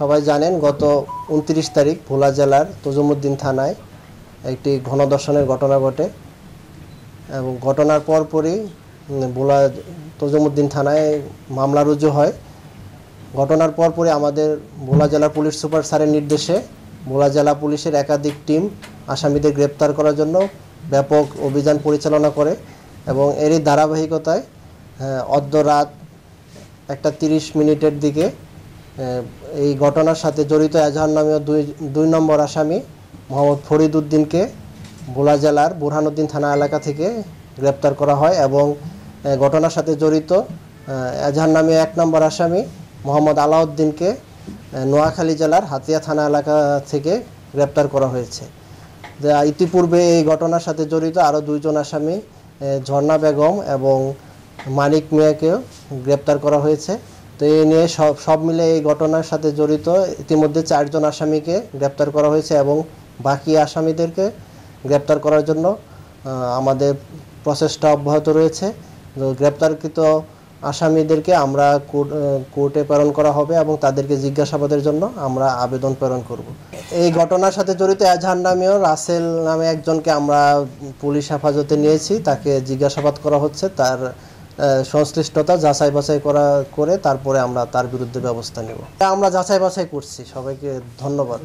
সবাই জানেন গত ২৯ তারিখ ভোলা জেলার তজুমুদ্দিন থানায় একটি গণধর্ষণের ঘটনা ঘটে এবং ঘটনার পরপরই ভোলা তজুমুদ্দিন থানায় মামলা রুজু হয়। ঘটনার পরপরই আমাদের ভোলা জেলা পুলিশ সুপার স্যারের নির্দেশে ভোলা জেলা পুলিশের একাধিক টিম আসামিদের গ্রেপ্তার করার জন্য ব্যাপক অভিযান পরিচালনা করে এবং এরই ধারাবাহিকতায় অদ্য রাত 1:30 মিনিটের দিকে এই ঘটনার সাথে জড়িত এজাহার নামীয় দুই নম্বর আসামি মোহাম্মদ ফরিদ উদ্দিনকে ভোলা জেলার বুরহানুদ্দিন থানা এলাকা থেকে গ্রেপ্তার করা হয় এবং ঘটনার সাথে জড়িত এজাহার নামীয় 1 নম্বর আসামি মোহাম্মদ আলাউদ্দিনকে নোয়াখালী জেলার হাতিয়া থানা এলাকা থেকে গ্রেপ্তার করা হয়েছে। ইতিপূর্বে এই ঘটনার সাথে জড়িত আরও 2 জন আসামি ঝর্ণা বেগম এবং মানিক মিয়াকেও গ্রেপ্তার করা হয়েছে। তো এই নিয়ে সব মিলে এই ঘটনার সাথে জড়িত ইতিমধ্যে 4 জন আসামিকে গ্রেপ্তার করা হয়েছে এবং বাকি আসামিদেরকে গ্রেপ্তার করার জন্য আমাদের প্রচেষ্টা অব্যাহত রয়েছে। গ্রেপ্তারকৃত আসামিদেরকে আমরা কোর্টে প্রেরণ করা হবে এবং তাদেরকে জিজ্ঞাসাবাদের জন্য আমরা আবেদন প্রেরণ করব। এই ঘটনার সাথে জড়িত এজাহার নামীয় রাসেল নামে একজনকে আমরা পুলিশ হেফাজতে নিয়েছি, তাকে জিজ্ঞাসাবাদ করা হচ্ছে, তার সংশ্লিষ্টতা যাচাই বাছাই করে তারপরে আমরা তার বিরুদ্ধে ব্যবস্থা নেব। আমরা যাচাই বাছাই করছি। সবাইকে ধন্যবাদ।